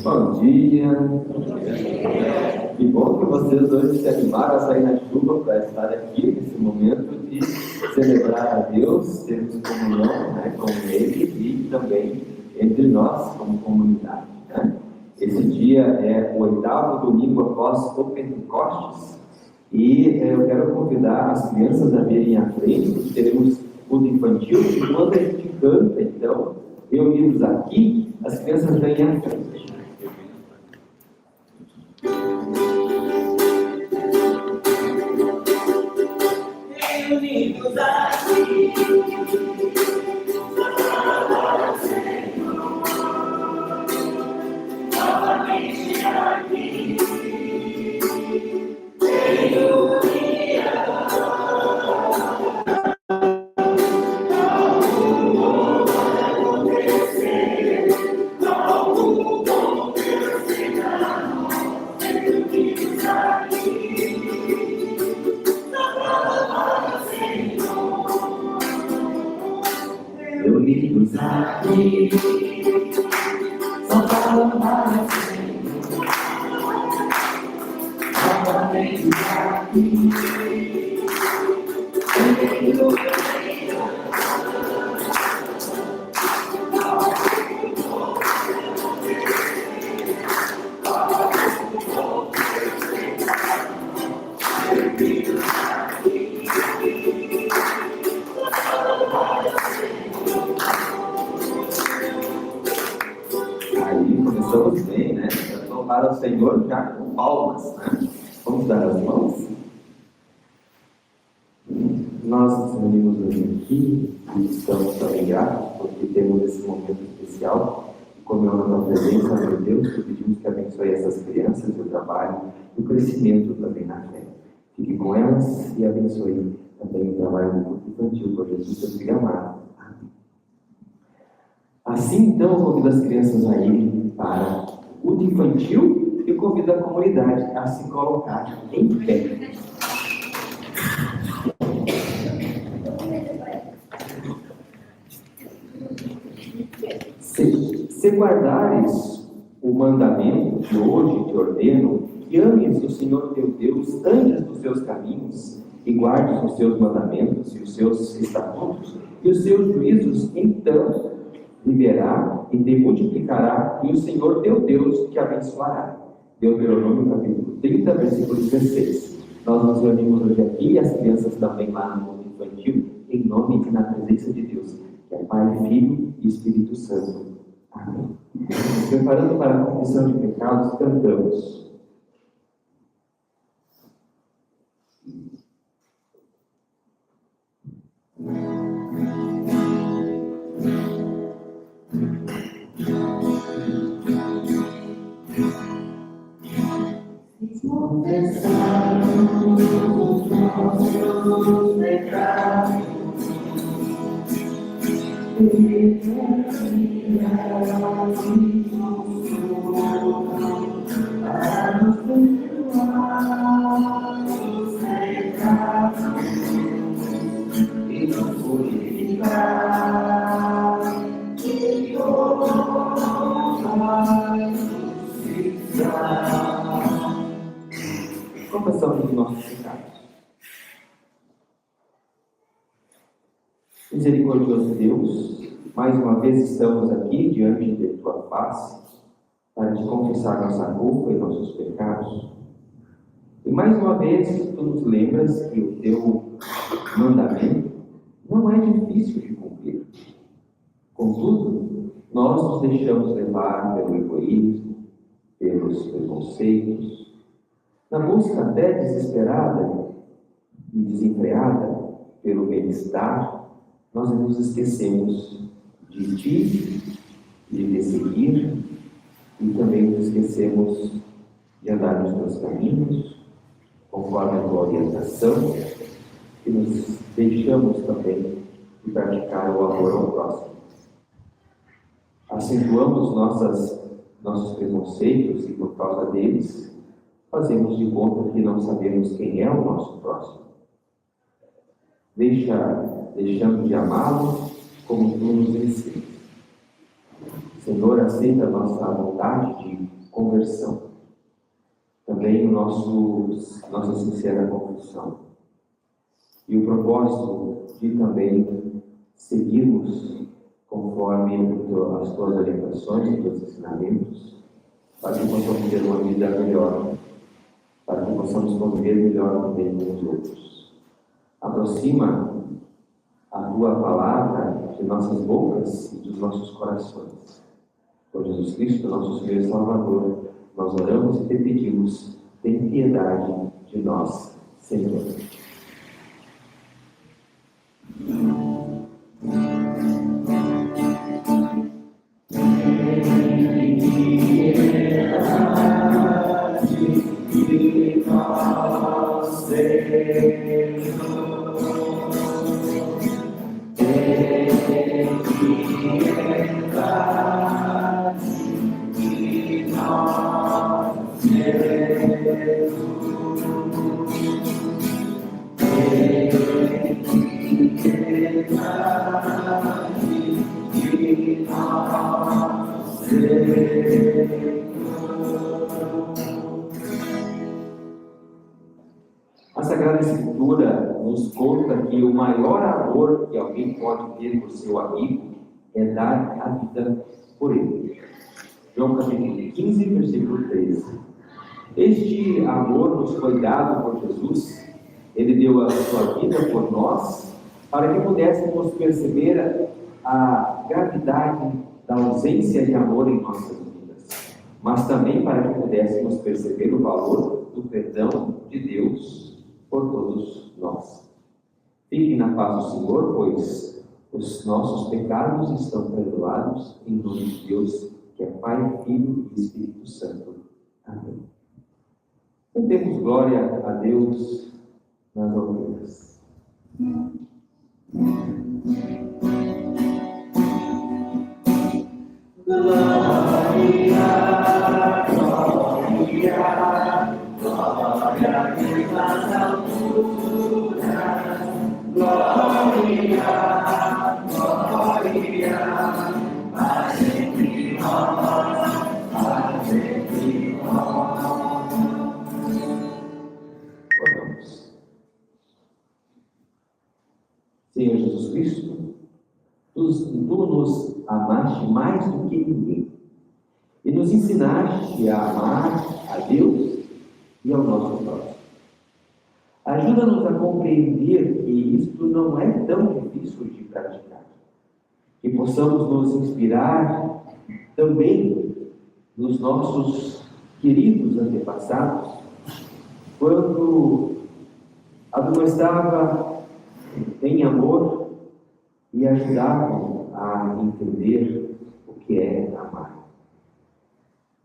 Bom dia! Que bom que vocês hoje se animaram a sair na chuva para estar aqui nesse momento de celebrar a Deus, termos comunhão, com Ele e também entre nós como comunidade. Esse dia é o 8º domingo após o Pentecostes e eu quero convidar as crianças a virem à frente, porque teremos culto infantil e quando a gente canta, então, reunidos aqui, as crianças vêm à frente. Reunidos aqui, novamente aqui, só para amar o Senhor, novamente aqui, Começamos bem, né? Louvar o Senhor já com palmas, né? Vamos dar as mãos? Nós nos reunimos hoje aqui e estamos também gratos porque temos esse momento especial de comunhão na presença de Deus, que pedimos que abençoe essas crianças, o trabalho e o crescimento também na fé. Fique com elas e abençoe também o trabalho do culto infantil, por Jesus, seu filho amado. Assim, então, eu convido as crianças a irem para o culto infantil e convido a comunidade a se colocar em pé. Se guardares o mandamento que hoje te ordeno, que ames o Senhor teu Deus, andes nos seus caminhos, e guardes os seus mandamentos e os seus estatutos e os seus juízos, então viverá e te multiplicará, e o Senhor teu Deus te abençoará. Deuteronômio capítulo 30, versículo 16. Nós nos reunimos hoje aqui, e as crianças também lá no culto infantil, em nome e na presença de Deus, que é Pai, Filho e Espírito Santo. Amém. Preparando para a confissão de pecados, cantamos. confessarmos os nossos pecados e confiarmos para nos perdoar os pecados e nos purificar de toda justiça. Confessão dos nossos pecados. Misericordioso Deus, mais uma vez estamos aqui diante de Tua face para te confessar nossa culpa e nossos pecados. E mais uma vez Tu nos lembras que o Teu mandamento não é difícil de cumprir. Contudo, nós nos deixamos levar pelo egoísmo, pelos preconceitos, na busca até desesperada e desenfreada pelo bem-estar, nós nos esquecemos de Ti, de te seguir, e também nos esquecemos de andar nos Teus caminhos, conforme a Tua orientação, e nos deixamos também de praticar o amor ao próximo. Acentuamos nossos preconceitos e, por causa deles, fazemos de conta que não sabemos quem é o nosso próximo. Deixamos de amá-lo como Tu nos ensinas. Senhor, aceita a nossa vontade de conversão, também nossa sincera confissão, e o propósito de também seguirmos conforme as tuas orientações, os teus ensinamentos, para que possamos ter uma vida melhor, para que possamos conviver melhor também com os outros. Aproxima a tua palavra de nossas bocas e dos nossos corações. Por Jesus Cristo, nosso Senhor e Salvador, nós oramos e te pedimos, tem piedade de nós, Senhor. A Sagrada Escritura nos conta que o maior amor que alguém pode ter por seu amigo é dar a vida por ele. João capítulo 15, versículo 13. Este amor nos foi dado por Jesus. Ele deu a sua vida por nós, para que pudéssemos perceber a gravidade da ausência de amor em nossas vidas, mas também para que pudéssemos perceber o valor do perdão de Deus por todos nós. Fiquem na paz do Senhor, pois os nossos pecados estão perdoados em nome de Deus, que é Pai, Filho e Espírito Santo. Amém. Demos glória a Deus nas alturas. Glória, glória, glória a Deus nas alturas. Glória, glória, paz entre nós, paz entre nós. Oramos. Senhor Jesus Cristo, Tu nos amaste mais do que ninguém e nos ensinaste a amar a Deus e ao nosso próximo. Ajuda-nos a compreender que isto não é tão difícil de praticar, que possamos nos inspirar também nos nossos queridos antepassados, quando admoestava em amor e ajudavam a entender o que é amar.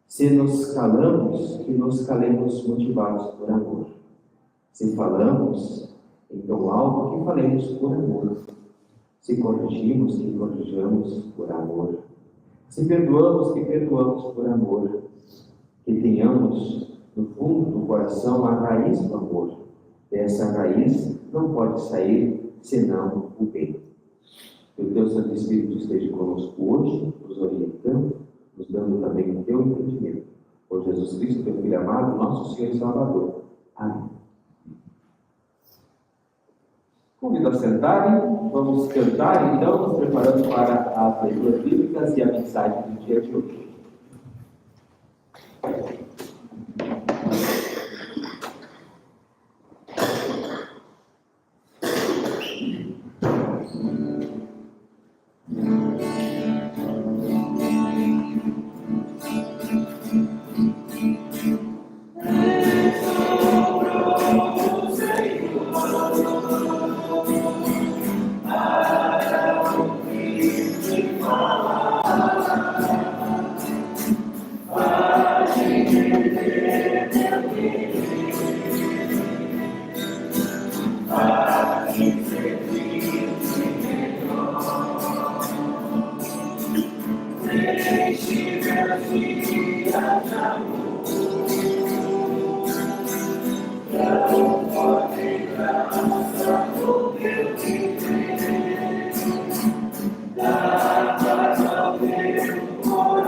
Se nos calamos, que nos calemos motivados por amor. Se falamos em tão alto, que falemos por amor. Se corrigimos, que corrijamos por amor. Se perdoamos, que perdoamos por amor. Que tenhamos no fundo do coração a raiz do amor. Dessa raiz não pode sair senão o bem. Que o Teu Santo Espírito esteja conosco hoje, nos orientando, nos dando também o Teu entendimento. Por Jesus Cristo, Teu Filho amado, nosso Senhor e Salvador. Amém. Convido a sentarem, vamos cantar então, nos preparando para as leituras bíblicas e a mensagem do dia de hoje. Dá paz ao meu coração.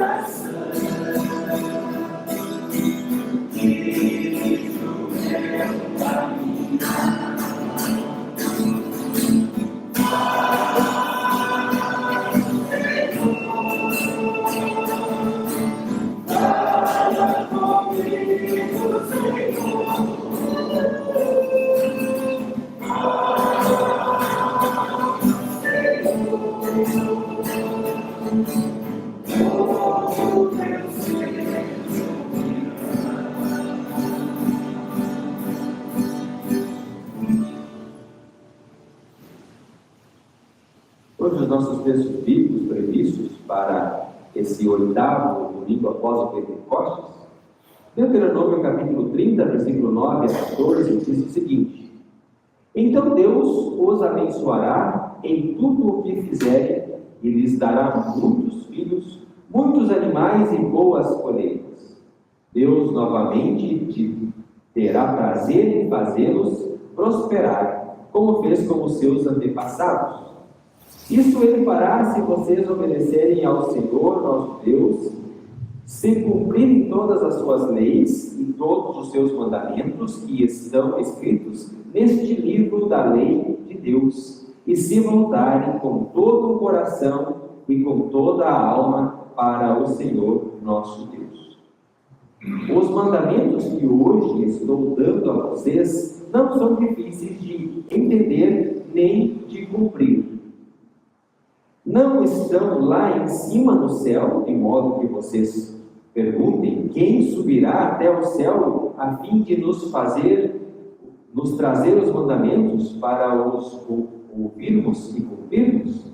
textos bíblicos previstos para esse 8º domingo após o Pentecostes. Deuteronômio capítulo 30, versículo 9 a 14, diz o seguinte: Então Deus os abençoará em tudo o que fizerem, e lhes dará muitos filhos, muitos animais e boas colheitas. Deus novamente terá prazer em fazê-los prosperar, como fez com os seus antepassados. Isso Ele fará se vocês obedecerem ao Senhor, nosso Deus, se cumprirem todas as suas leis e todos os seus mandamentos que estão escritos neste livro da lei de Deus, e se voltarem com todo o coração e com toda a alma para o Senhor, nosso Deus. Os mandamentos que hoje estou dando a vocês não são difíceis de entender nem de cumprir. Não estão lá em cima no céu, de modo que vocês perguntem: quem subirá até o céu a fim de nos trazer os mandamentos para os ouvirmos e cumprirmos?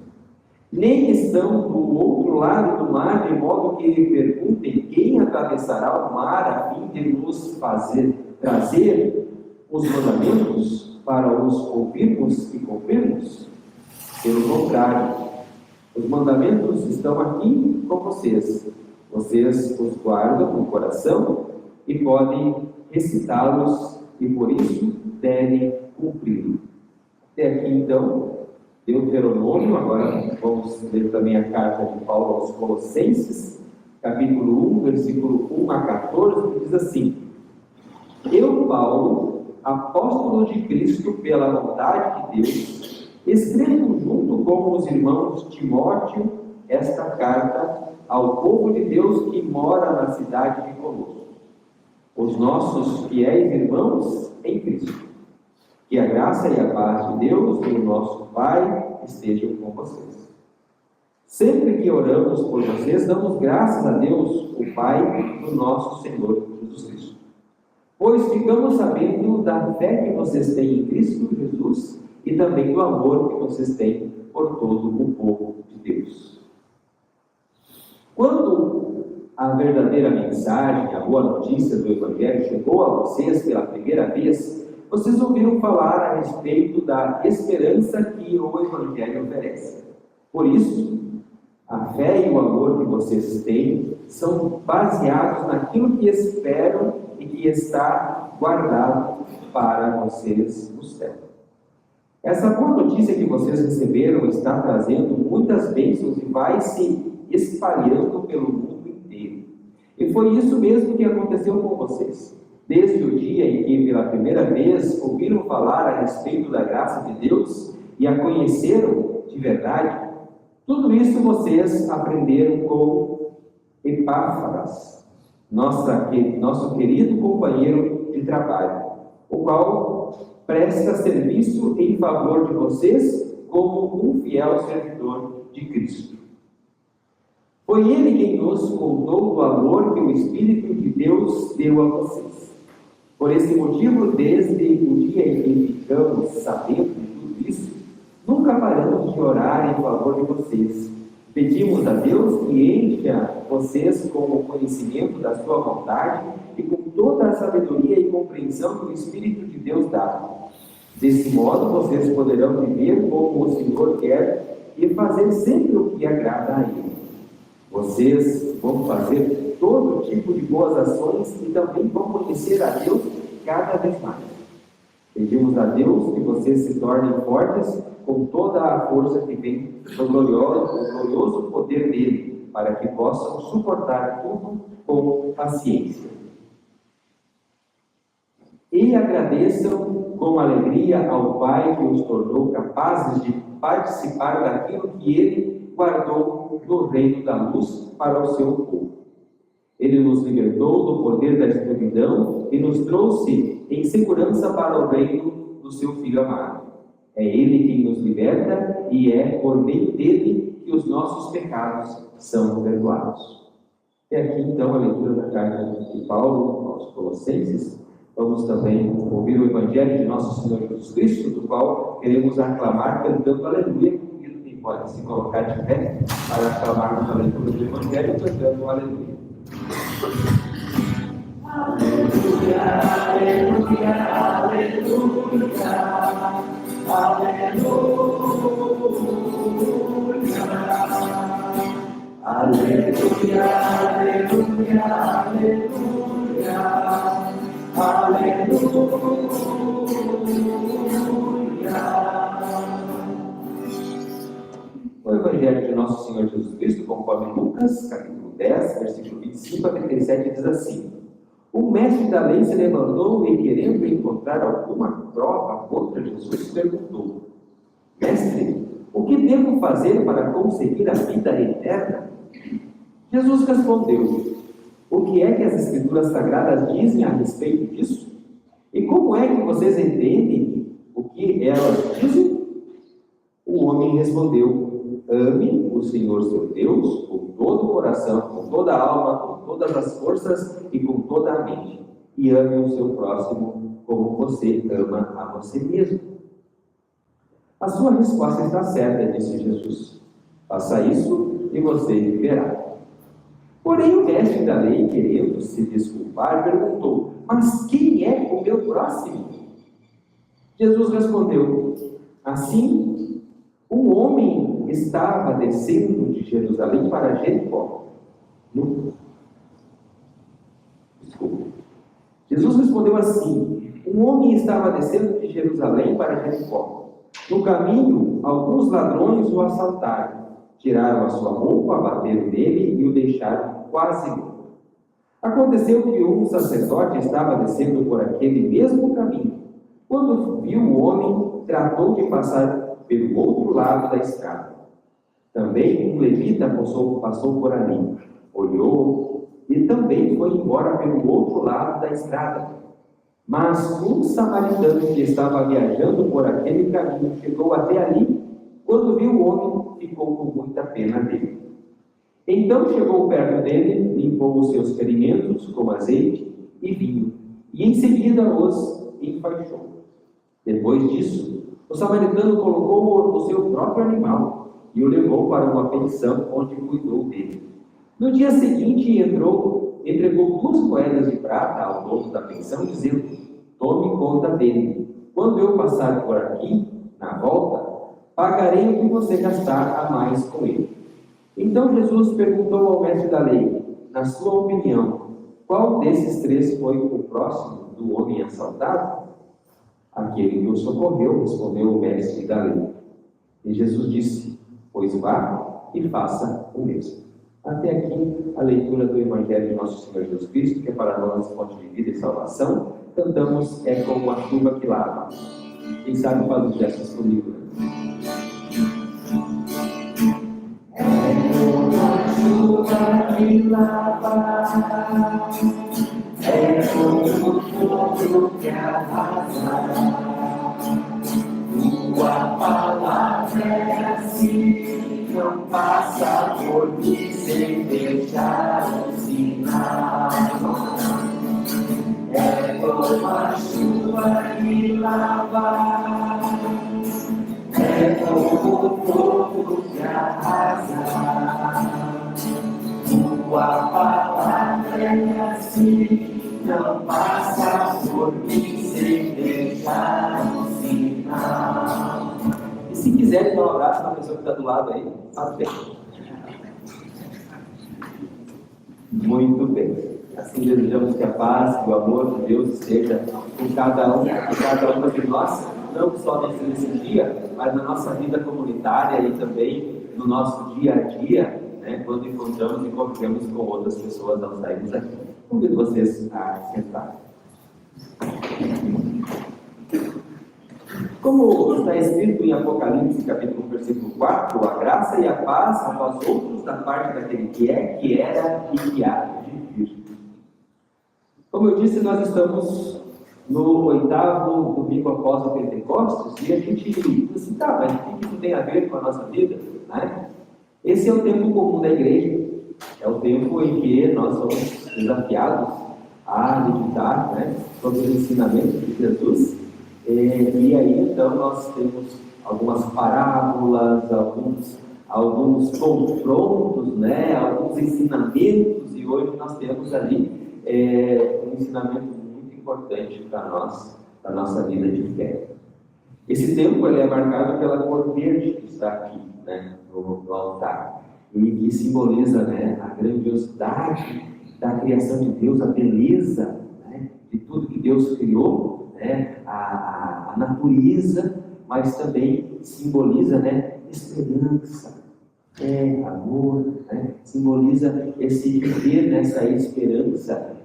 Nem estão do outro lado do mar, de modo que perguntem: quem atravessará o mar a fim de nos trazer os mandamentos para os ouvirmos e cumprirmos? Pelo contrário, os mandamentos estão aqui com vocês. Vocês os guardam no coração e podem recitá-los, e por isso devem cumpri-los. Até aqui, então, Deuteronômio. Agora vamos ler também a carta de Paulo aos Colossenses, capítulo 1, versículo 1 a 14, que diz assim: Eu, Paulo, apóstolo de Cristo pela vontade de Deus, escrevo junto com os irmãos Timóteo esta carta ao povo de Deus que mora na cidade de Colosso, os nossos fiéis irmãos em Cristo. Que a graça e a paz de Deus, do nosso Pai, estejam com vocês. Sempre que oramos por vocês, damos graças a Deus, o Pai do nosso Senhor Jesus Cristo. Pois ficamos sabendo da fé que vocês têm em Cristo Jesus e também do amor que vocês têm por todo o povo de Deus. Quando a verdadeira mensagem, a boa notícia do Evangelho chegou a vocês pela primeira vez, vocês ouviram falar a respeito da esperança que o Evangelho oferece. Por isso, a fé e o amor que vocês têm são baseados naquilo que esperam e que está guardado para vocês no céu. Essa boa notícia que vocês receberam está trazendo muitas bênçãos e vai se espalhando pelo mundo inteiro. E foi isso mesmo que aconteceu com vocês. Desde o dia em que pela primeira vez ouviram falar a respeito da graça de Deus e a conheceram de verdade, tudo isso vocês aprenderam com Epáfras, nosso querido companheiro de trabalho, o qual presta serviço em favor de vocês como um fiel servidor de Cristo. Foi ele quem nos contou o amor que o Espírito de Deus deu a vocês. Por esse motivo, desde o dia em que ficamos sabendo de tudo isso, nunca paramos de orar em favor de vocês. Pedimos a Deus que encha vocês com o conhecimento da sua vontade e com toda a sabedoria e compreensão que o Espírito de Deus dá. Desse modo, vocês poderão viver como o Senhor quer e fazer sempre o que agrada a Ele. Vocês vão fazer todo tipo de boas ações e também vão conhecer a Deus cada vez mais. Pedimos a Deus que vocês se tornem fortes com toda a força que vem do glorioso poder dele, para que possam suportar tudo com paciência. E agradeçam com alegria ao Pai que os tornou capazes de participar daquilo que Ele guardou no reino da luz para o seu povo. Ele nos libertou do poder da escravidão e nos trouxe em segurança para o reino do seu Filho amado. É Ele quem nos liberta e é por meio dele que os nossos pecados são perdoados. É aqui então a leitura da carta de Paulo aos Colossenses. Vamos também ouvir o Evangelho de nosso Senhor Jesus Cristo, do qual queremos aclamar cantando aleluia, como o tem pode se colocar de pé para acabarmos a leitura do Evangelho cantando aleluia. Aleluia, aleluia, aleluia, aleluia, aleluia, aleluia, aleluia. O Evangelho de Nosso Senhor Jesus Cristo, conforme Lucas, capítulo 10, versículo 25 a 37, diz assim: O mestre da lei se levantou e, querendo encontrar alguma prova contra Jesus, perguntou: Mestre, o que devo fazer para conseguir a vida eterna? Jesus respondeu: O que é que as Escrituras Sagradas dizem a respeito disso? E como é que vocês entendem o que elas dizem? O homem respondeu: Ame o Senhor seu Deus com todo o coração, com toda a alma, com todas as forças e com toda a mente. E ame o seu próximo como você ama a você mesmo. A sua resposta está certa, disse Jesus. Faça isso e você viverá. Porém, o mestre da lei, querendo se desculpar, perguntou: Mas quem é o meu próximo? Jesus respondeu: Assim, um homem estava descendo de Jerusalém para Jericó. Jesus respondeu assim: Um homem estava descendo de Jerusalém para Jericó. No caminho, alguns ladrões o assaltaram, tiraram a sua roupa, bateram nele e o deixaram quase morto. Aconteceu que um sacerdote estava descendo por aquele mesmo caminho. Quando viu o homem, tratou de passar pelo outro lado da estrada. Também um levita passou por ali, olhou e também foi embora pelo outro lado da estrada. Mas um samaritano que estava viajando por aquele caminho chegou até ali. Quando viu o homem, ficou com muita pena dele. Então chegou perto dele, limpou os seus ferimentos com azeite e vinho, e em seguida os enfaixou. Depois disso, o samaritano colocou o seu próprio animal e o levou para uma pensão onde cuidou dele. No dia seguinte, entregou 2 moedas de prata ao dono da pensão, dizendo: Tome conta dele. Quando eu passar por aqui, na volta, pagarei o que você gastar a mais com ele. Então Jesus perguntou ao mestre da lei: Na sua opinião, qual desses 3 foi o próximo do homem assaltado? Aquele que o socorreu, respondeu o mestre da lei. E Jesus disse: Pois vá e faça o mesmo. Até aqui a leitura do Evangelho de Nosso Senhor Jesus Cristo, que é para nós fonte de vida e salvação. Cantamos É Como a Chuva que Lava. Quem sabe faz os gestos comigo, né? Chuva que lava, é como o fogo que arrasa. Tua palavra é assim, não passa por mim sem deixar um sinal. É como a chuva que lava, é como o fogo que arrasa. Tua palavra é assim, não passa por mim sem deixar um sinal. E se quiser dar um abraço na pessoa que está do lado aí, faz bem. Muito bem. Assim desejamos que a paz e o amor de Deus esteja com cada uma de nós, não só nesse dia, mas na nossa vida comunitária e também no nosso dia a dia, né, quando encontramos e convivemos com outras pessoas ao sairmos daqui. Convido vocês a sentar. Como está escrito em Apocalipse, capítulo 1, versículo 4, a graça e a paz a vós outros da parte daquele que é, que era e que há de vir. Como eu disse, nós estamos no 8º domingo após o Pentecostes e a gente diz assim, tá, mas o que isso tem a ver com a nossa vida? Né? Esse é o tempo comum da igreja, é o tempo em que nós somos desafiados a meditar, né, sobre os ensinamentos de Jesus. E aí, então, nós temos algumas parábolas, alguns confrontos, né? Alguns ensinamentos, e hoje nós temos ali um ensinamento muito importante para nós, para a nossa vida de fé. Esse tempo ele é marcado pela cor verde que está aqui, né, no altar, e que simboliza, né, a grandiosidade da criação de Deus, a beleza, né, de tudo que Deus criou, né, a natureza, mas também simboliza, né, esperança, amor, né, simboliza esse viver nessa esperança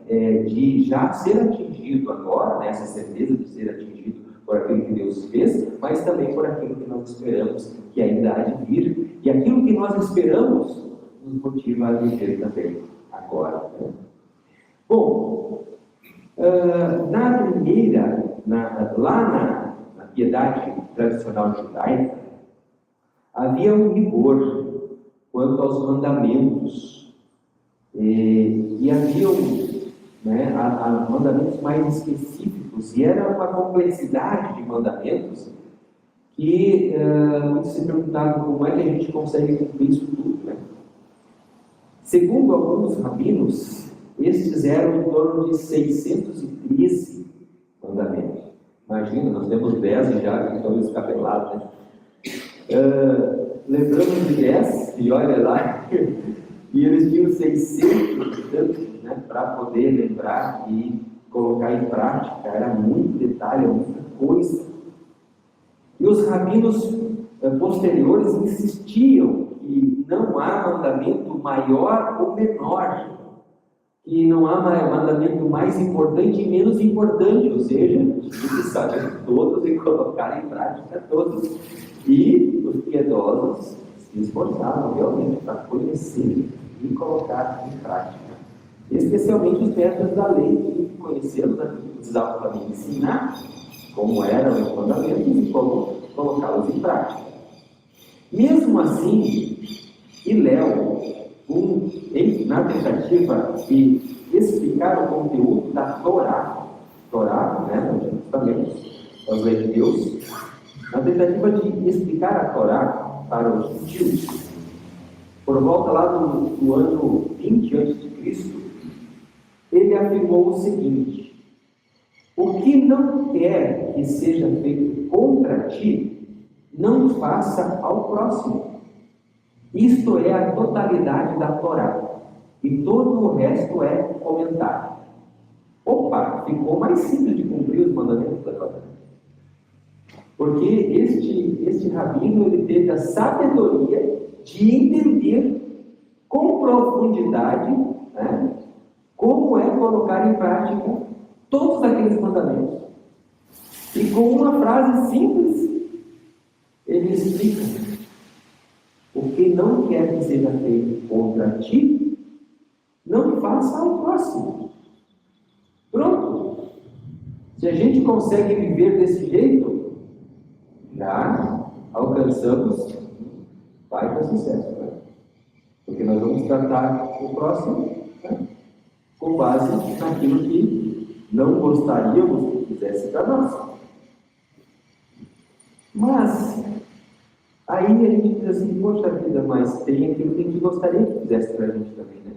de já ser atingido agora, né, essa certeza de ser atingido por aquilo que Deus fez, mas também por aquilo que nós esperamos que ainda há de vir, e aquilo que nós esperamos nos motiva a viver também agora. Né? Bom, lá na piedade tradicional judaica, havia um rigor quanto aos mandamentos, e havia mandamentos mais específicos, e era uma complexidade de mandamentos que muitos se perguntavam como é que a gente consegue cumprir isso tudo, né? Segundo alguns rabinos, estes eram em torno de 613 mandamentos. Imagina, nós temos 10 já que estão escapelados, né? Lembramos de 10, e olha lá, e eles tinham 600 tantos, né, para poder lembrar e colocar em prática. Era muito detalhe, muita coisa. E os rabinos posteriores insistiam que não há mandamento maior ou menor, que não há mandamento mais importante e menos importante, ou seja, tinha que saber todos e colocar em prática todos. E os piedosos se esforçavam realmente para conhecer e colocar em prática. Especialmente os mestres da lei, que conhecê-los, precisavam também ensinar como eram os mandamentos e como colocá-los em prática. Mesmo assim, Hillel, na tentativa de explicar o conteúdo da Torá, né, no Antigo Testamento, as leis de Deus, na tentativa de explicar a Torá para os gentios, por volta lá do ano 20 a.C., ele afirmou o seguinte: o que não quer que seja feito contra ti, não faça ao próximo. Isto é a totalidade da Torá, e todo o resto é comentário. Opa, ficou mais simples de cumprir os mandamentos da Torá. Porque este rabino, ele teve a sabedoria de entender com profundidade, né, como é colocar em prática todos aqueles mandamentos. E com uma frase simples, ele explica: o que não quer que seja feito contra ti, não faça ao próximo. Pronto. Se a gente consegue viver desse jeito, já alcançamos baita sucesso, né? Porque nós vamos tratar o próximo, né, com base naquilo que não gostaríamos que fizesse para nós. Mas aí a gente diz assim: poxa vida, mas tem aquilo que a gente gostaria que fizesse para a gente também, né?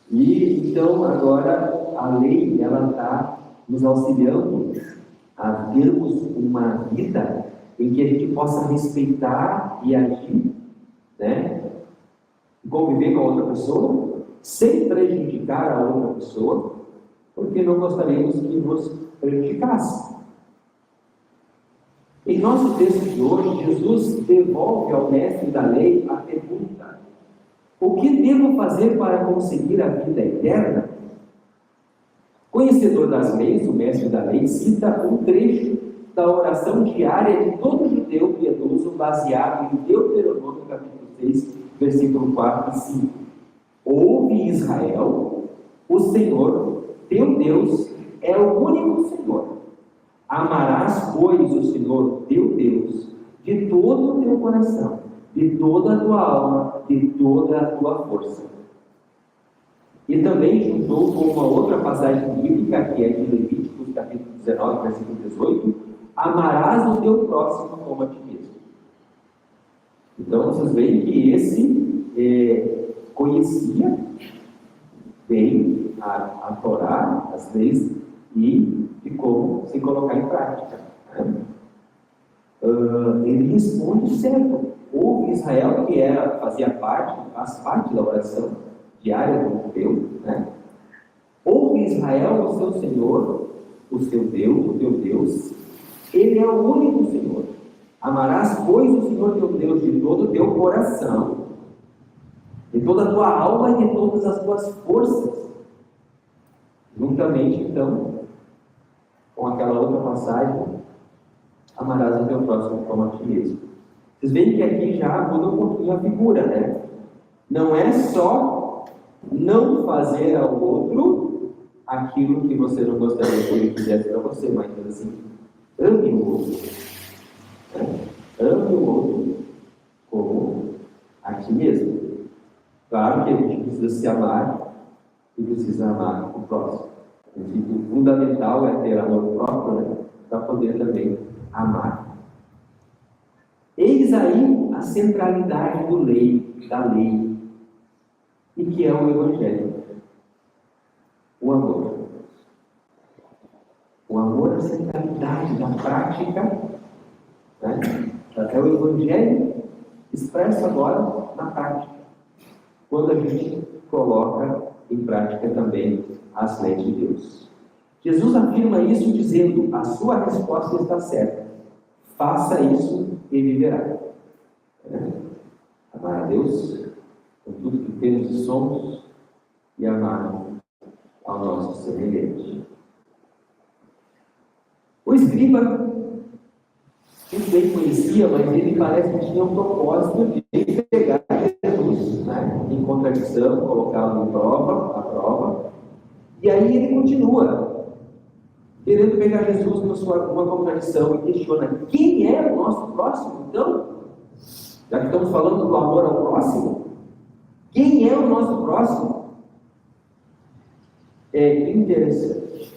E então agora a lei, ela está nos auxiliando a termos uma vida em que a gente possa respeitar e agir, né, conviver com a outra pessoa, sem prejudicar a outra pessoa, porque não gostaríamos que nos prejudicasse. Em nosso texto de hoje, Jesus devolve ao mestre da lei a pergunta: o que devo fazer para conseguir a vida eterna? Conhecedor das leis, o mestre da lei cita um trecho da oração diária de todo judeu piedoso, baseado em Deuteronômio capítulo 6, versículo 4 e 5. Ouve, Israel, o Senhor, teu Deus, é o único Senhor. Amarás, pois, o Senhor, teu Deus, de todo o teu coração, de toda a tua alma, de toda a tua força. E também juntou com uma outra passagem bíblica, que é de Levíticos, capítulo 19, versículo 18, amarás o teu próximo como a ti mesmo. Então vocês veem que esse conhecia bem a Torá, as leis, e de como se colocar em prática. Ele responde certo. Houve Israel, que faz parte da oração diária do judeu, né? Ouve Israel, o seu Senhor, o seu Deus, o teu Deus, Ele é o único Senhor. Amarás, pois, o Senhor teu Deus de todo o teu coração, de toda a tua alma e de todas as tuas forças. Juntamente, então, com aquela outra passagem, amarás o teu próximo como a ti mesmo. Vocês veem que aqui já muda um pouquinho a figura, né? Não é só não fazer ao outro aquilo que você não gostaria que ele fizesse para você, mas assim, ame o outro. Né? Ame o outro como a ti mesmo. Claro que a gente precisa se amar e precisa amar o próximo. O fundamental é ter amor próprio, né? Para poder também amar. Eis aí a centralidade da lei, e que é o Evangelho. O amor. O amor é a centralidade da prática, né? É o Evangelho expresso agora na prática, quando a gente coloca em prática também as leis de Deus. Jesus afirma isso dizendo: a sua resposta está certa. Faça isso e viverá. Amar a Deus com tudo que temos e somos, e amar ao nosso semelhante. O escriba, muito bem conhecia, mas ele parece que tinha um propósito de pegar Jesus, né, em contradição, colocá-lo à prova, e aí ele continua querendo pegar Jesus numa contradição e questiona: quem é o nosso próximo, então? Já que estamos falando do amor ao próximo, quem é o nosso próximo? É interessante.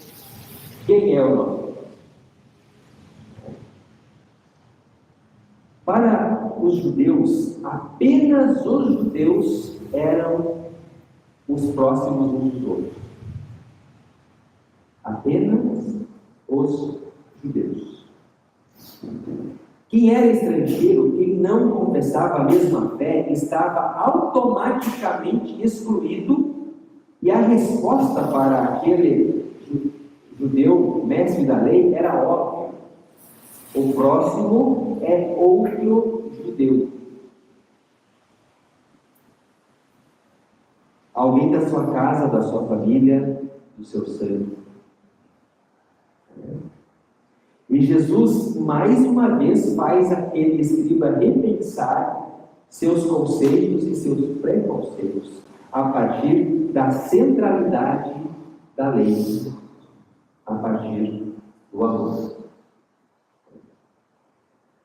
Quem é o nosso próximo? Para os judeus, apenas os judeus eram os próximos uns dos outros. Apenas os judeus. Quem era estrangeiro, quem não confessava a mesma fé, estava automaticamente excluído, e a resposta para aquele judeu mestre da lei era óbvia: o próximo é outro judeu. Alguém da sua casa, da sua família, do seu sangue. E Jesus, mais uma vez, faz aquele escriba repensar seus conceitos e seus preconceitos a partir da centralidade da lei, a partir do amor.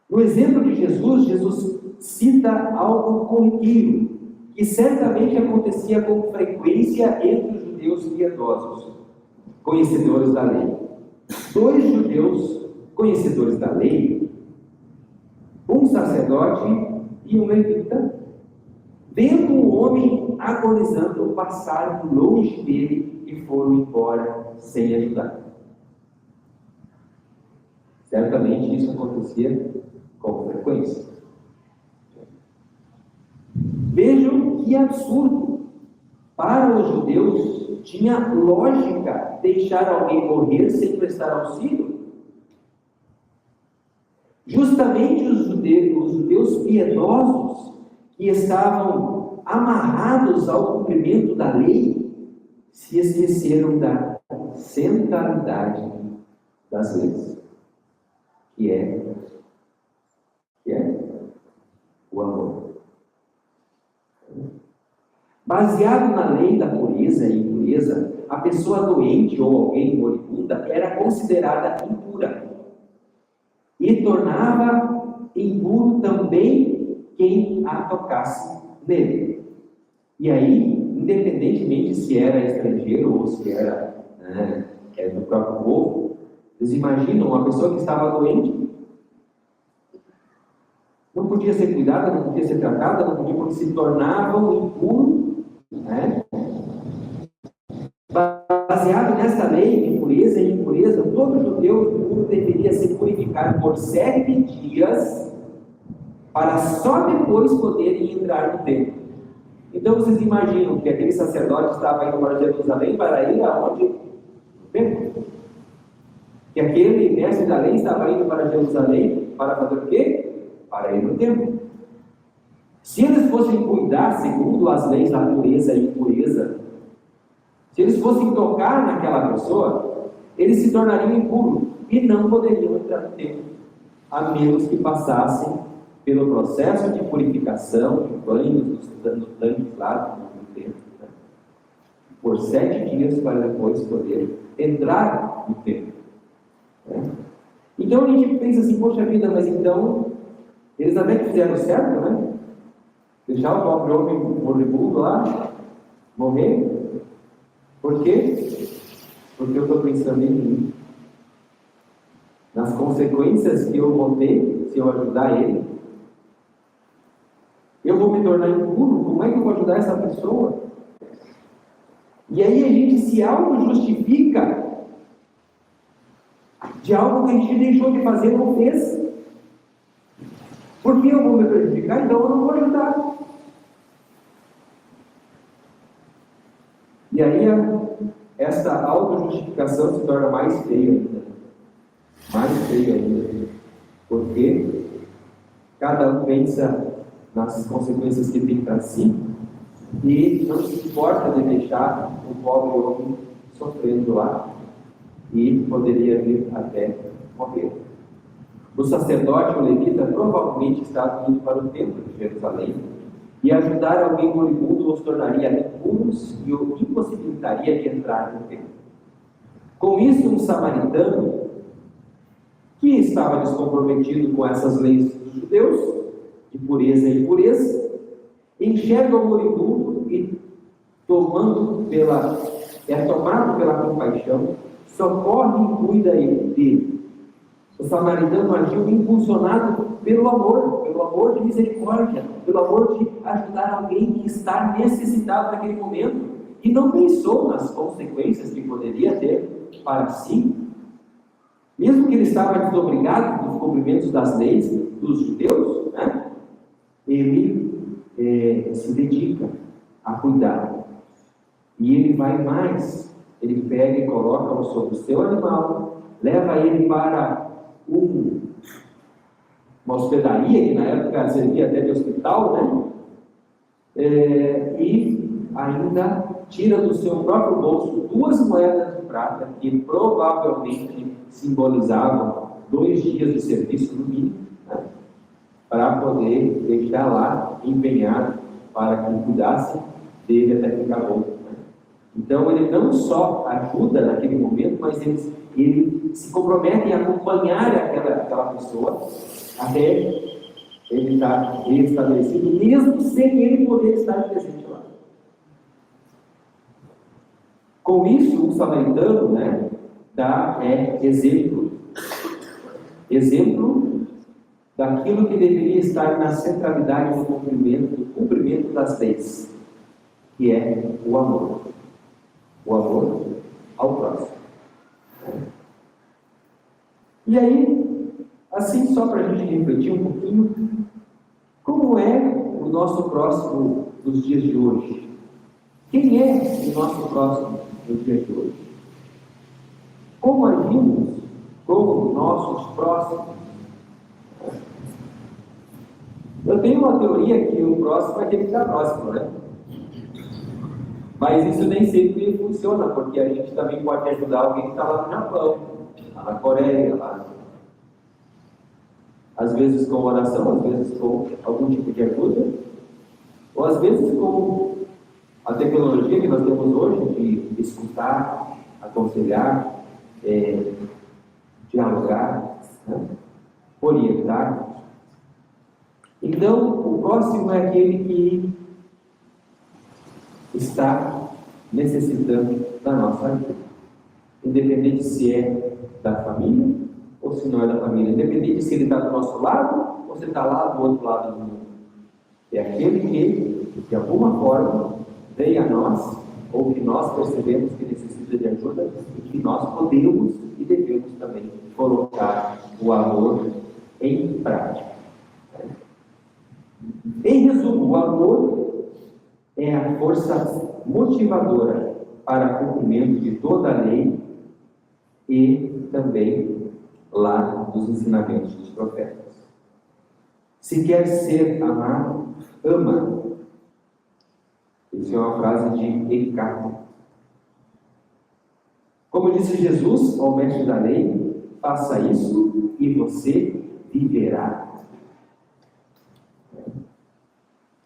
No exemplo de Jesus, Jesus cita algo corriqueiro, que certamente acontecia com frequência entre os judeus piedosos, conhecedores da lei. Dois judeus conhecedores da lei, um sacerdote e um levita, vendo um homem agonizando, passaram por longe dele e foram embora sem ajudar. Certamente isso acontecia com frequência. Vejam que absurdo! Para os judeus, tinha lógica deixar alguém morrer sem prestar auxílio? Justamente os judeus piedosos, que estavam amarrados ao cumprimento da lei, se esqueceram da centralidade das leis, que é o amor. Baseado na lei da pureza e impureza, a pessoa doente ou alguém moribunda era considerada impura, e tornava impuro também quem a tocasse nele. E aí, independentemente se era estrangeiro ou se era do próprio povo, Vocês imaginam uma pessoa que estava doente, não podia ser cuidada, não podia ser tratada, não podia, porque se tornavam impuros, né? Baseado nessa lei de pureza e impureza, todo judeu impuro deveria ser purificado por 7 dias, para só depois poderem entrar no templo. Então vocês imaginam que aquele sacerdote estava indo para Jerusalém para ir aonde? No templo. Que aquele mestre da lei estava indo para Jerusalém para fazer o quê? Para ir no templo. Se eles fossem cuidar segundo as leis da pureza e impureza, se eles fossem tocar naquela pessoa, eles se tornariam impuros e não poderiam entrar no templo, a menos que passassem pelo processo de purificação, de banhos nos tanques lá no templo, né? Por 7 dias para depois poder entrar no templo. Né? Então a gente pensa assim, poxa vida, mas então eles até que fizeram certo, né? Deixar o pobre homem moribundo lá, morrer. Por quê? Porque eu estou pensando em mim, nas consequências que eu vou ter se eu ajudar ele. Eu vou me tornar impuro, como é que eu vou ajudar essa pessoa? E aí a gente se auto-justifica de algo que a gente deixou de fazer ou não fez. Por que eu vou me prejudicar? Então eu não vou ajudar. E aí essa auto-justificação se torna mais feia ainda. Mais feia ainda. Porque cada um pensa nas consequências que tem para si e não se importa de deixar o pobre homem sofrendo lá e poderia vir até morrer. O sacerdote, o levita, provavelmente estava indo para o templo de Jerusalém e ajudar alguém moribundo os tornaria impuros e o impossibilitaria de entrar no templo. Com isso, um samaritano que estava descomprometido com essas leis dos judeus, de pureza e impureza, enxerga o moribundo e, tomado pela compaixão, socorre e cuida dele. O samaritano agiu impulsionado pelo amor de misericórdia, pelo amor de ajudar alguém que está necessitado naquele momento, e não pensou nas consequências que poderia ter para si. Mesmo que ele estava desobrigado dos cumprimentos das leis dos judeus, né? Ele se dedica a cuidar. E ele vai mais. Ele pega e coloca sobre o seu animal, leva ele para uma hospedaria, que na época servia até de hospital, né? E ainda tira do seu próprio bolso 2 moedas de prata, que provavelmente simbolizavam 2 dias de serviço no mínimo, né? Para poder deixar lá empenhado para que cuidasse dele até ficar bom. Né? Então ele não só ajuda naquele momento, mas ele se compromete em acompanhar aquela pessoa até ele estar restabelecido, mesmo sem ele poder estar presente lá. Com isso, o samaritano, né, dá exemplo daquilo que deveria estar na centralidade do cumprimento das leis, que é o amor ao próximo. E aí, assim, só para a gente refletir um pouquinho, como é o nosso próximo nos dias de hoje? Quem é o nosso próximo nos dias de hoje? Como agimos com nossos próximos? Eu tenho uma teoria que o próximo é aquele que está próximo, né? Mas isso nem sempre funciona, porque a gente também pode ajudar alguém que está lá no Japão, lá na Coreia, lá. Às vezes com oração, às vezes com algum tipo de ajuda, ou às vezes com a tecnologia que nós temos hoje de escutar, aconselhar, dialogar, né? Orientar. Então, o próximo é aquele que está necessitando da nossa ajuda. independente se é da família ou se não é da família, independente se ele está do nosso lado ou se está lá do outro lado do mundo. É aquele que, de alguma forma, vem a nós, ou que nós percebemos que necessita de ajuda e que nós podemos e devemos também colocar o amor em prática. Em resumo, o amor é a força motivadora para o cumprimento de toda a lei e também lá dos ensinamentos dos profetas. Se quer ser amado, ama. Isso é uma frase de Eckhart. Como disse Jesus ao mestre da lei, faça isso e você viverá.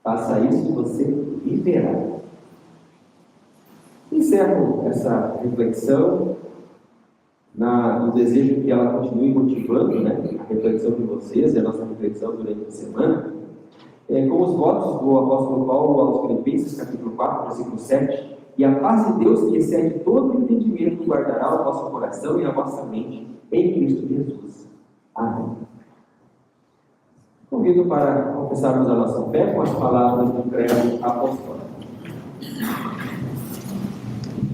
Faça isso e você viverá. Encerro essa reflexão no desejo que ela continue motivando, a reflexão de vocês e a nossa reflexão durante a semana, com os votos do apóstolo Paulo aos Filipenses, capítulo 4, versículo 7, e a paz de Deus, que excede todo o entendimento, guardará o vosso coração e a vossa mente em Cristo Jesus. Amém. Convido para confessarmos a nossa fé com as palavras do credo apostólico.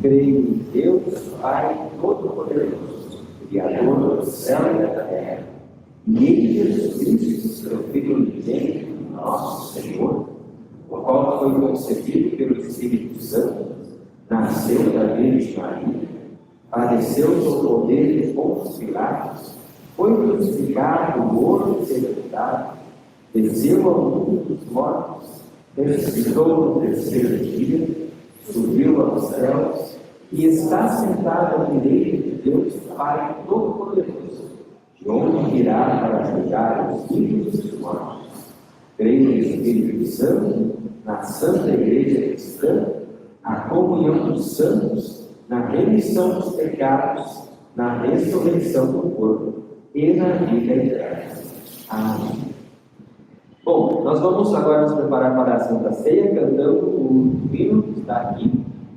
Creio em Deus, Pai Todo-Poderoso, Criador do céu e da terra, e em Jesus Cristo, seu Filho unigênito, nosso Senhor, o qual foi concebido pelo Espírito Santo, nasceu da Virgem Maria, padeceu sob o poder de Pôncio Pilatos, foi crucificado, morto e sepultado, desceu ao mundo dos mortos, ressuscitou no terceiro dia, subiu aos céus e está sentado à direita de Deus Pai Todo-Poderoso, de onde virá para julgar os vivos e os mortos. Creio no Espírito Santo, na Santa Igreja Cristã, a comunhão dos santos, na remissão dos pecados, na ressurreição do corpo e na vida eterna. Amém. Bom, nós vamos agora nos preparar para a Santa Ceia, cantando o hino que está aqui.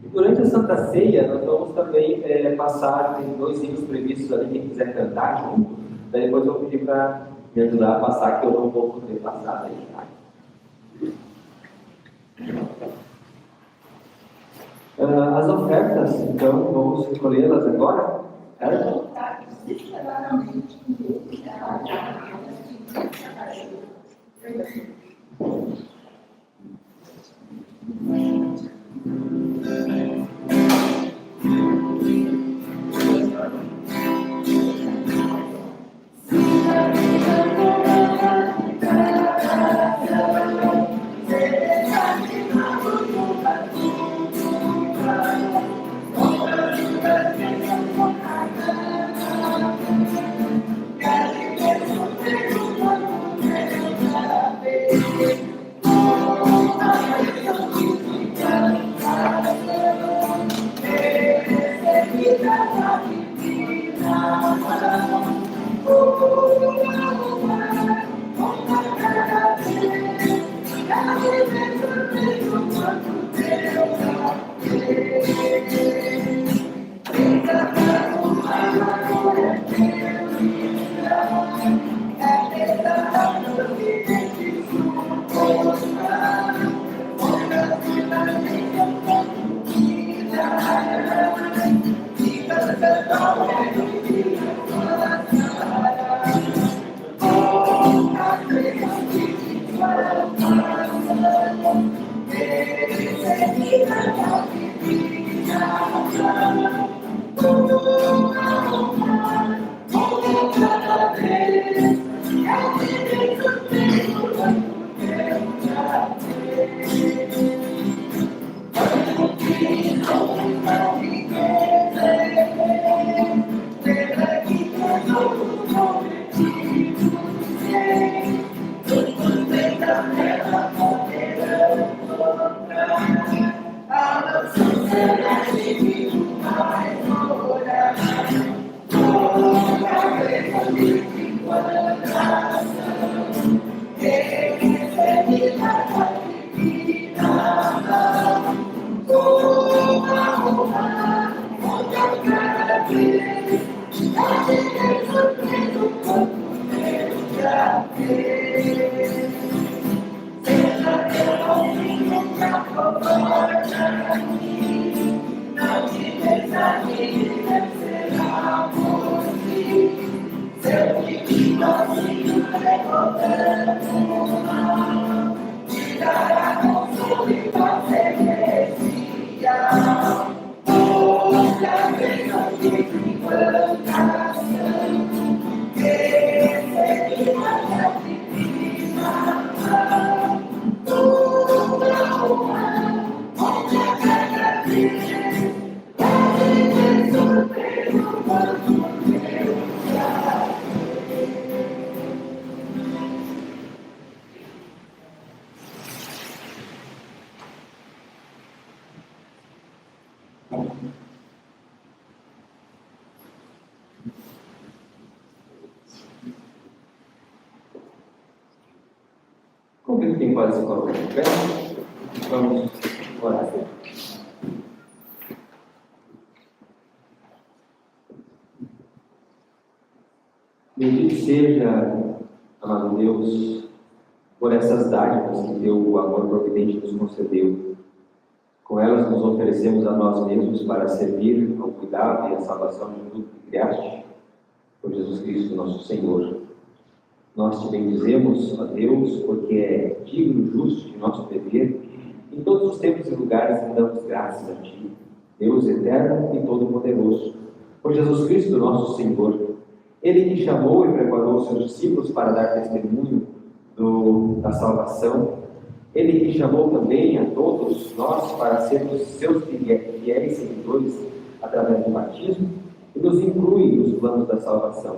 E durante a Santa Ceia, nós vamos também passar, tem 2 hinos previstos ali, quem quiser cantar junto. Daí depois eu vou pedir para me ajudar a passar, que eu não vou poder passar daí. As ofertas, então, vamos escolhê-las agora. Convido quem pode se colocar de pé. Vamos orar. Bendito seja, amado Deus, por essas dádivas que teu amor providente nos concedeu. Com elas nos oferecemos a nós mesmos para servir ao cuidado e à salvação de tudo que criaste, por Jesus Cristo, nosso Senhor. Nós te bendizemos, ó Deus, porque é digno e justo de nosso dever. Em todos os tempos e lugares damos graças a Ti, Deus eterno e todo-poderoso, por Jesus Cristo, nosso Senhor. Ele que chamou e preparou os seus discípulos para dar testemunho da salvação. Ele que chamou também a todos nós para sermos seus fiéis seguidores através do batismo e nos inclui nos planos da salvação.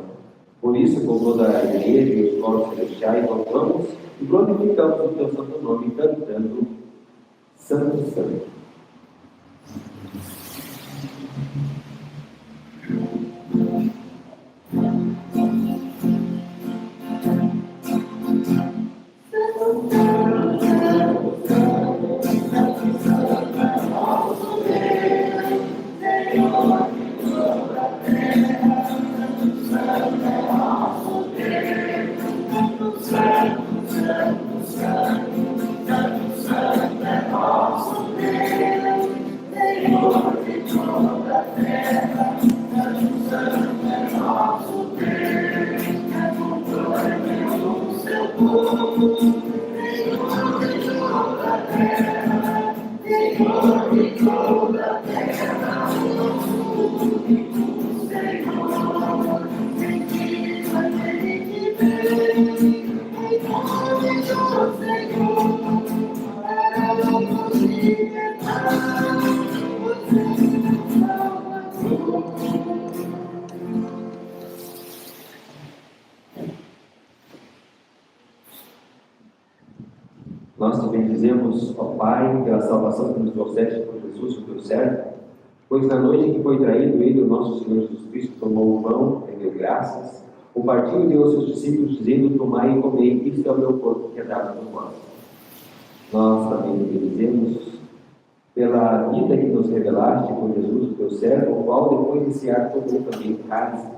Por isso, com toda a igreja e os corpos celestiais, louvamos e glorificamos o teu santo nome, cantando Santo, Santo. Nós te bendizemos, ó Pai, pela salvação que nos trouxeste por Jesus, o teu servo, pois na noite em que foi traído ele, o nosso Senhor Jesus Cristo, tomou o pão, deu graças, o partiu e deu aos seus discípulos, dizendo: tomai e comei, isto é o meu corpo que é dado por vós. Nós também te bendizemos pela vida que nos revelaste por Jesus, o teu servo, o qual, depois de cear, tomou também o cálice,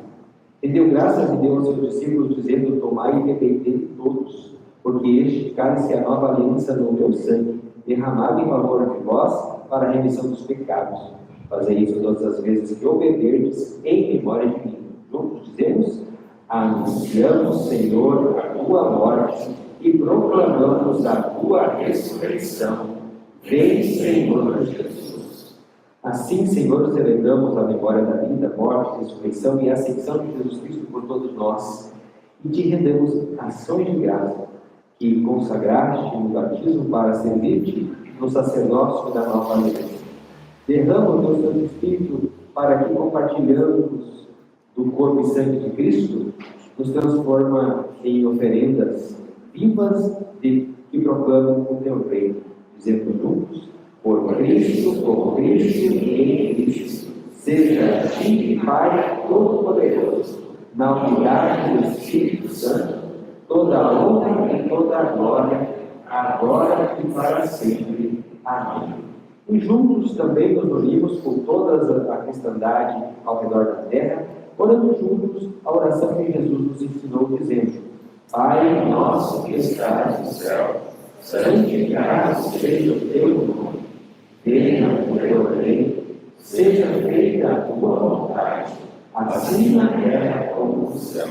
e deu graças e deu aos seus discípulos, dizendo: tomai e bebei dele todos, porque este cálice é a nova aliança no meu sangue, derramado em favor de vós para a remissão dos pecados. Fazei isso todas as vezes que o beberdes em memória de mim. Juntos dizemos: anunciamos, Senhor, a tua morte e proclamamos a tua ressurreição. Vem, Senhor Jesus. Assim, Senhor, celebramos a memória da vida, morte, ressurreição e ascensão de Jesus Cristo por todos nós, e te rendemos ações de graça que consagraste no batismo para servir-te no sacerdócio da nova aliança. Derrama o teu Santo Espírito para que, compartilhando do corpo e sangue de Cristo, nos transforma em oferendas vivas que proclamam o teu reino, dizendo juntos: por Cristo, com Cristo e em Cristo, seja a ti, Pai Todo-Poderoso, na unidade do Espírito Santo, toda a honra e toda a glória, agora e para sempre. Amém. E juntos também nos unimos com toda a cristandade ao redor da terra, orando juntos a oração que Jesus nos ensinou, dizendo: Pai nosso que estás no céu, santificado seja o teu nome. Venha o teu reino, seja feita a tua vontade, assim na terra como no céu.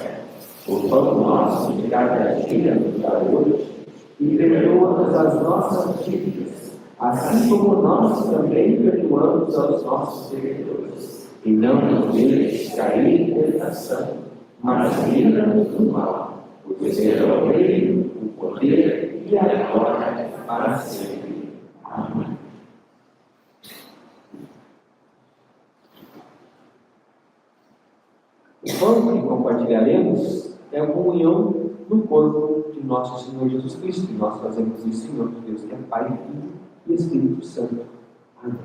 O pão nosso de cada dia nos dá hoje, e perdoa-nos as nossas dívidas, assim como nós também perdoamos aos nossos devedores. E não nos deixes cair em tentação, mas livra-nos do mal. Porque seja o reino, o poder e a glória para sempre. Amém. O pão que compartilharemos é a comunhão no corpo de nosso Senhor Jesus Cristo. E nós fazemos isso em nome de Deus, que é Pai, Filho e Espírito Santo. Amém.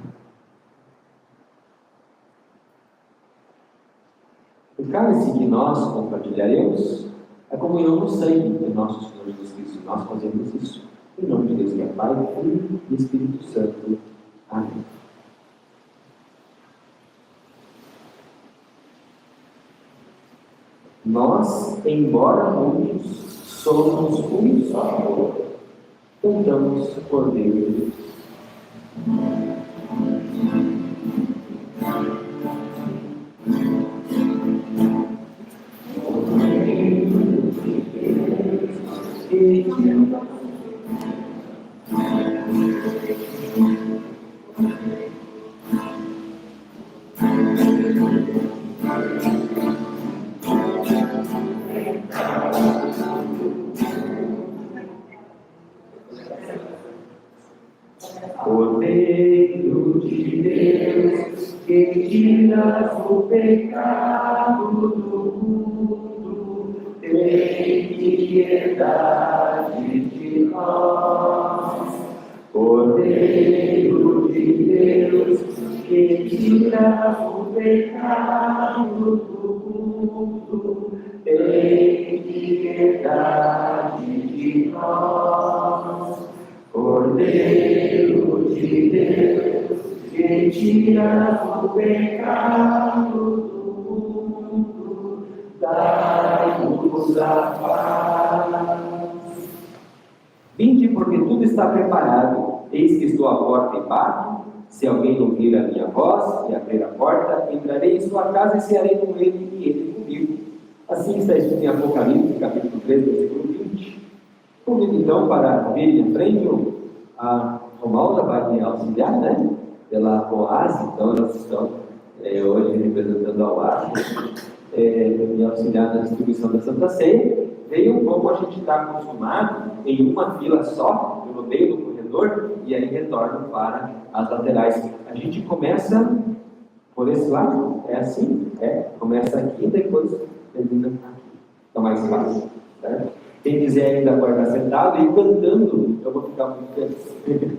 O cálice que nós compartilharemos é a comunhão no sangue de nosso Senhor Jesus Cristo. E nós fazemos isso em nome de Deus, que é Pai, Filho e Espírito Santo. Amém. Nós, embora muitos, somos um só corpo. Cantamos o Cordeiro de Deus. Cordeiro de Deus, que tiras o pecado do mundo, tem piedade de nós. Cordeiro de Deus, que tiras o pecado do mundo, tem piedade de nós. Cordeiro de Deus, que tira o pecado do mundo, dai-nos a paz. Vinde, porque tudo está preparado. Eis que estou à porta e bato. Se alguém ouvir a minha voz e abrir a porta, entrarei em sua casa e cearei com ele e ele comigo. Assim está escrito em Apocalipse, capítulo 3, versículo 20. Convido então para vir em frente a Romalda vai me auxiliar, né? Pela OASE, então elas estão hoje representando a OASE, me auxiliar na distribuição da Santa Ceia. Venham como a gente está acostumado, em uma fila só, pelo meio do corredor, e aí retornam para as laterais. A gente começa por esse lado, é assim, começa aqui e depois termina aqui. Então mais fácil, certo? Quem quiser ainda guardar sentado e cantando, eu vou ficar muito feliz.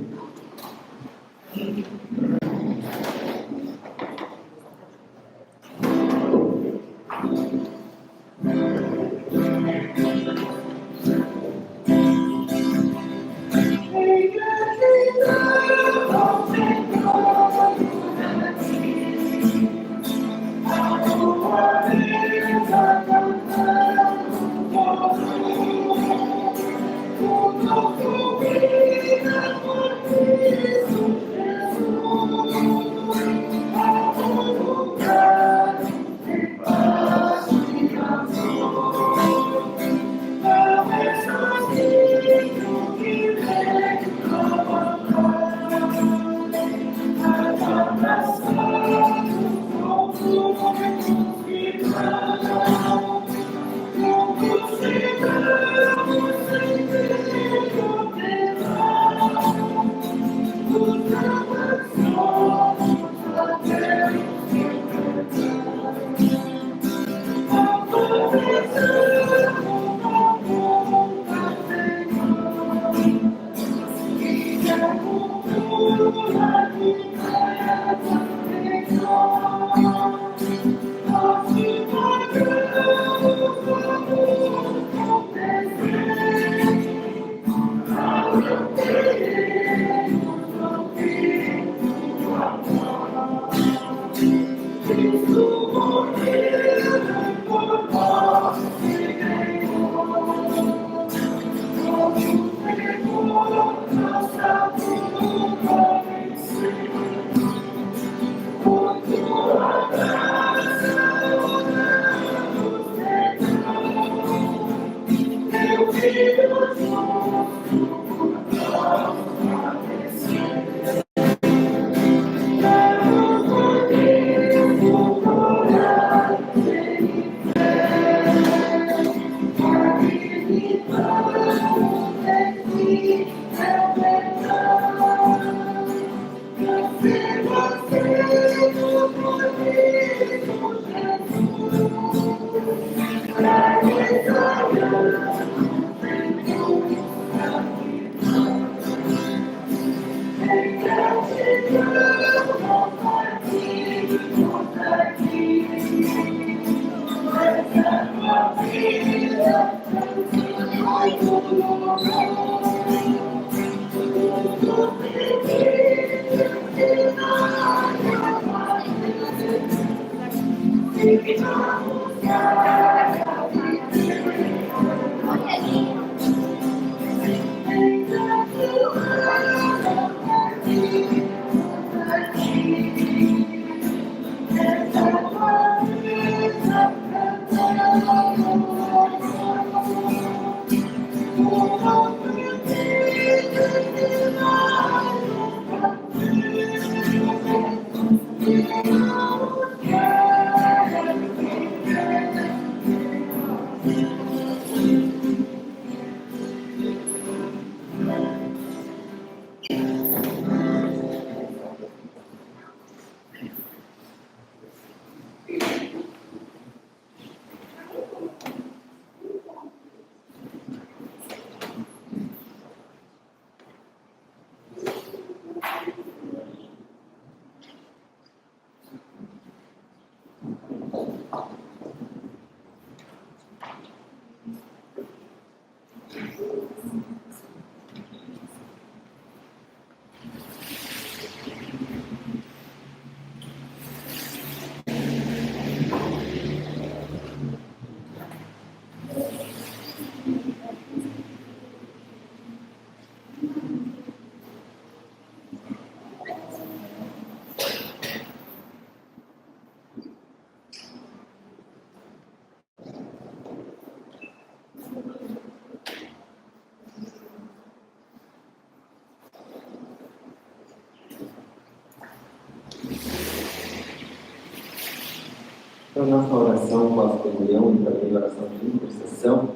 Então, nossa oração pós-comunhão e também oração de intercessão,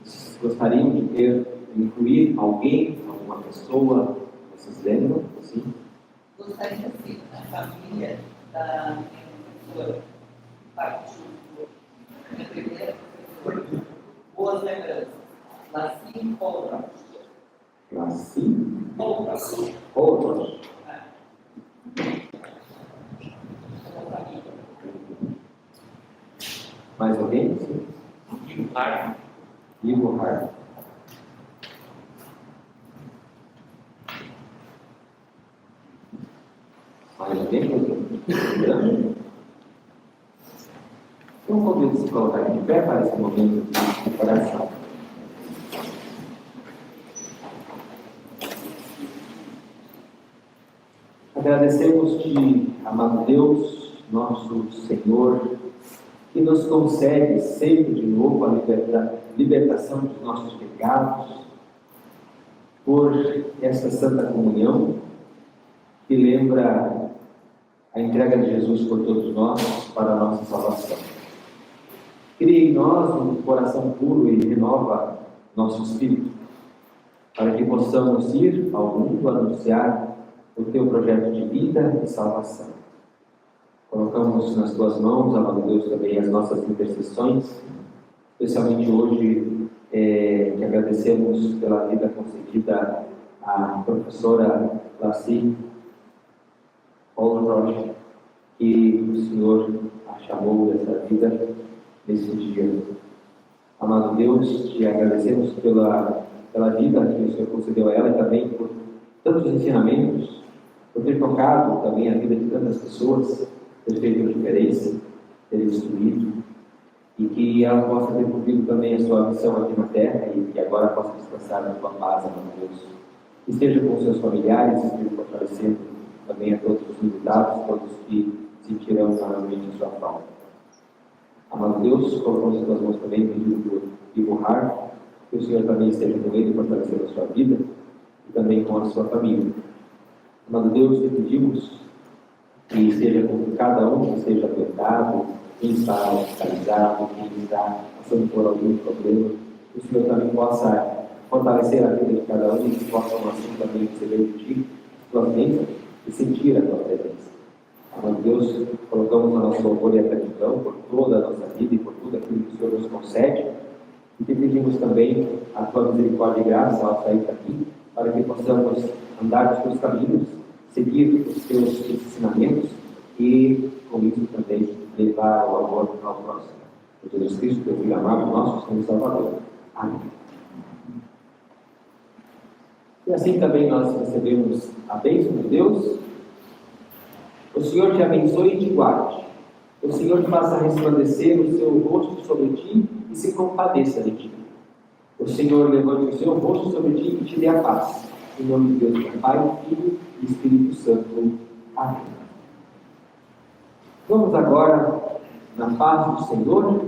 vocês gostariam de incluir alguém, alguma pessoa, vocês lembram? Sim? Gostaria sim, da família da minha professora, partiu, minha primeira professora, boas lembranças, Lacim Polra. Lacim? Polra. Polra. Mais alguém? Ivo Har. Ivo Har. Mais alguém? Então, convido se colocar de pé para esse momento de oração. Agradecemos-te, amado Deus, nosso Senhor, que nos concede sempre de novo a libertação dos nossos pecados, por esta Santa Comunhão, que lembra a entrega de Jesus por todos nós, para a nossa salvação. Cria em nós um coração puro e renova nosso espírito, para que possamos ir ao mundo anunciar o teu projeto de vida e salvação. Colocamos nas tuas mãos, amado Deus, também as nossas intercessões, especialmente hoje, que agradecemos pela vida concedida à professora Laci Olroch, que o Senhor a chamou dessa vida nesse dia. Amado Deus, te agradecemos pela vida que o Senhor concedeu a ela e também por tantos ensinamentos, por ter tocado também a vida de tantas pessoas, ter feito a diferença, ter instruído, e que ela possa ter cumprido também a sua missão aqui na terra e que agora possa descansar na tua paz, amado Deus. Esteja com seus familiares, esteja fortalecendo também a todos os militares, todos que sentirão realmente a sua falta. Amado Deus, colocamos em tuas mãos também pedido por Ivo Har, que o Senhor também esteja com ele, fortalecendo a sua vida e também com a sua família. Amado Deus, te pedimos que esteja com cada um que esteja apertado, quem está hospitalizado, quem está passando por algum problema, que o Senhor também possa fortalecer a vida de cada um e que possam assim também receber de ti as tuas bênçãos e sentir a tua presença. Amado Deus, colocamos o nosso louvor e a gratidão por toda a nossa vida e por tudo aquilo que o Senhor nos concede e te pedimos também a tua misericórdia e graça ao sair daqui, para que possamos andar nos teus caminhos, seguir os teus ensinamentos e, com isso também, levar o amor ao próximo. Por Jesus Cristo, teu Filho amado, nosso Senhor e Salvador. Amém. E assim também nós recebemos a bênção de Deus. O Senhor te abençoe e te guarde. O Senhor te faça resplandecer o seu rosto sobre ti e se compadeça de ti. O Senhor levante o seu rosto sobre ti e te dê a paz. Em nome de Deus, Pai, Filho e Espírito Santo. Amém. Vamos agora na paz do Senhor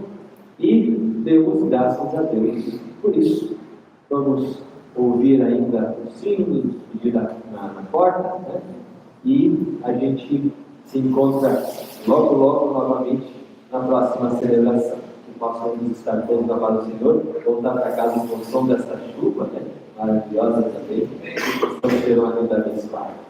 e demos graças a Deus por isso. Vamos ouvir ainda o sino na porta, né? E a gente se encontra logo, logo, novamente, na próxima celebração. Que possamos estar todos na paz do Senhor, voltar para casa em função desta chuva, né? Maravilhosa também, e possamos ter uma vida abençoada.